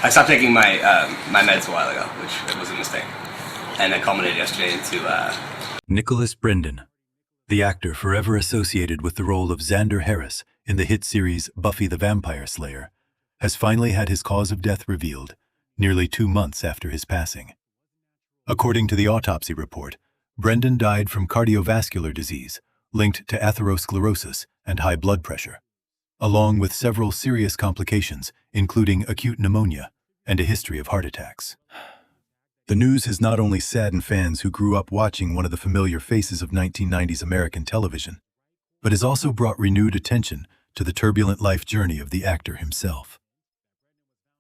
I stopped taking my my meds a while ago, which was a mistake, and that culminated yesterday into Nicholas Brendon, the actor forever associated with the role of Xander Harris in the hit series Buffy the Vampire Slayer, has finally had his cause of death revealed, nearly 2 months after his passing. According to the autopsy report, Brendon died from cardiovascular disease linked to atherosclerosis and high blood pressure, along with several serious complications, including acute pneumonia and a history of heart attacks. The news has not only saddened fans who grew up watching one of the familiar faces of 1990s American television, but has also brought renewed attention to the turbulent life journey of the actor himself.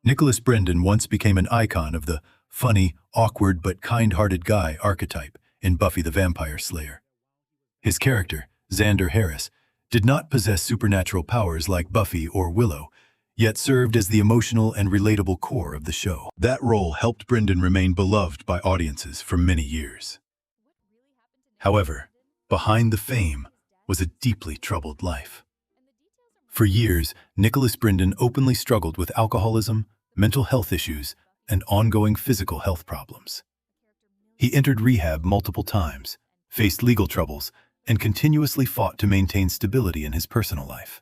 Nicholas Brendon once became an icon of the funny, awkward, but kind-hearted guy archetype in Buffy the Vampire Slayer. His character, Xander Harris, did not possess supernatural powers like Buffy or Willow, yet served as the emotional and relatable core of the show. That role helped Brendon remain beloved by audiences for many years. However, behind the fame was a deeply troubled life. For years, Nicholas Brendon openly struggled with alcoholism, mental health issues, and ongoing physical health problems. He entered rehab multiple times, faced legal troubles, and continuously fought to maintain stability in his personal life.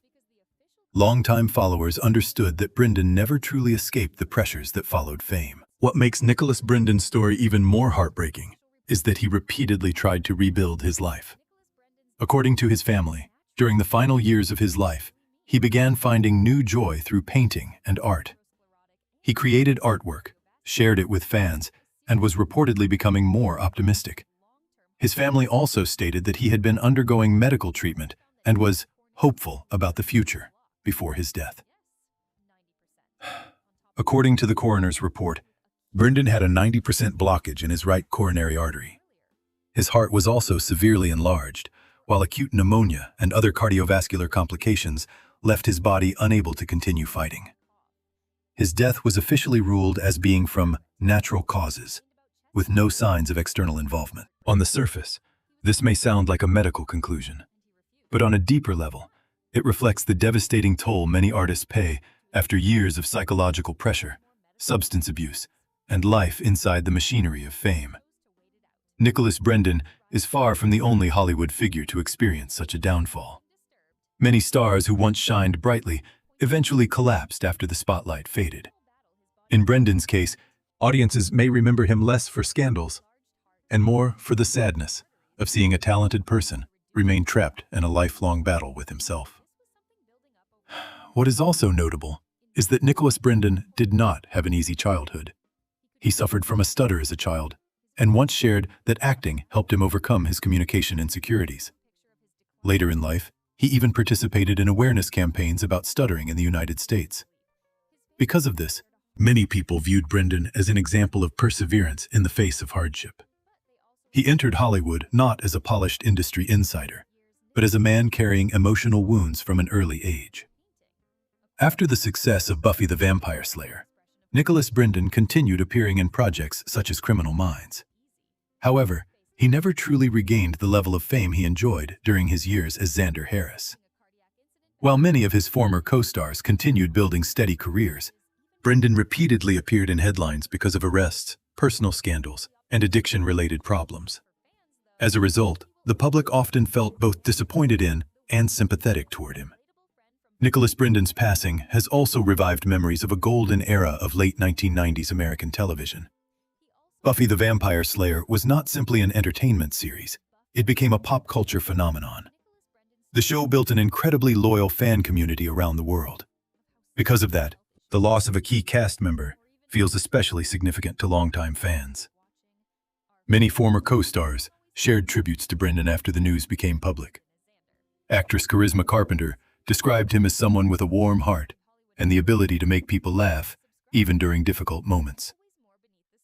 Longtime followers understood that Brendon never truly escaped the pressures that followed fame. What makes Nicholas Brendon's story even more heartbreaking is that he repeatedly tried to rebuild his life. According to his family, during the final years of his life, he began finding new joy through painting and art. He created artwork, shared it with fans, and was reportedly becoming more optimistic. His family also stated that he had been undergoing medical treatment and was hopeful about the future before his death. According to the coroner's report, Brendon had a 90% blockage in his right coronary artery. His heart was also severely enlarged, while acute pneumonia and other cardiovascular complications left his body unable to continue fighting. His death was officially ruled as being from natural causes, with no signs of external involvement. On the surface, this may sound like a medical conclusion, but on a deeper level, it reflects the devastating toll many artists pay after years of psychological pressure, substance abuse, and life inside the machinery of fame. Nicholas Brendon is far from the only Hollywood figure to experience such a downfall. Many stars who once shined brightly eventually collapsed after the spotlight faded. In Brendon's case, audiences may remember him less for scandals and more for the sadness of seeing a talented person remain trapped in a lifelong battle with himself. What is also notable is that Nicholas Brendon did not have an easy childhood. He suffered from a stutter as a child, and once shared that acting helped him overcome his communication insecurities. Later in life, he even participated in awareness campaigns about stuttering in the United States. Because of this, many people viewed Brendon as an example of perseverance in the face of hardship. He entered Hollywood not as a polished industry insider, but as a man carrying emotional wounds from an early age. After the success of Buffy the Vampire Slayer, Nicholas Brendon continued appearing in projects such as Criminal Minds. However, he never truly regained the level of fame he enjoyed during his years as Xander Harris. While many of his former co-stars continued building steady careers, Brendon repeatedly appeared in headlines because of arrests, personal scandals, and addiction-related problems. As a result, the public often felt both disappointed in and sympathetic toward him. Nicholas Brendon's passing has also revived memories of a golden era of late 1990s American television. Buffy the Vampire Slayer was not simply an entertainment series, it became a pop culture phenomenon. The show built an incredibly loyal fan community around the world. Because of that, the loss of a key cast member feels especially significant to longtime fans. Many former co-stars shared tributes to Brendon after the news became public. Actress Charisma Carpenter described him as someone with a warm heart and the ability to make people laugh, even during difficult moments.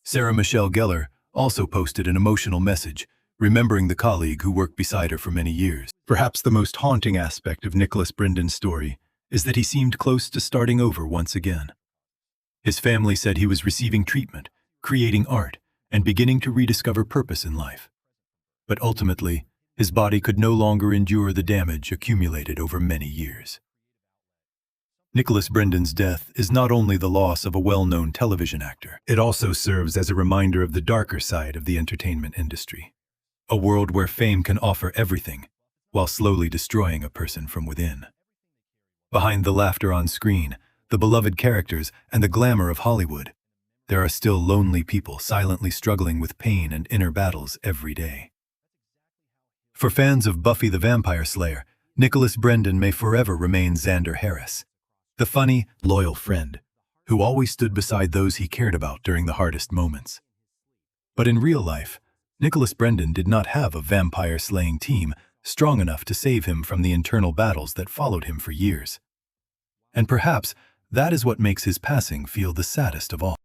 Sarah Michelle Gellar also posted an emotional message, remembering the colleague who worked beside her for many years. Perhaps the most haunting aspect of Nicholas Brendon's story is that he seemed close to starting over once again. His family said he was receiving treatment, creating art, and beginning to rediscover purpose in life. But ultimately, his body could no longer endure the damage accumulated over many years. Nicholas Brendon's death is not only the loss of a well-known television actor, it also serves as a reminder of the darker side of the entertainment industry. A world where fame can offer everything, while slowly destroying a person from within. Behind the laughter on screen, the beloved characters, and the glamour of Hollywood, there are still lonely people silently struggling with pain and inner battles every day. For fans of Buffy the Vampire Slayer, Nicholas Brendon may forever remain Xander Harris, the funny, loyal friend who always stood beside those he cared about during the hardest moments. But in real life, Nicholas Brendon did not have a vampire-slaying team strong enough to save him from the internal battles that followed him for years. And perhaps that is what makes his passing feel the saddest of all.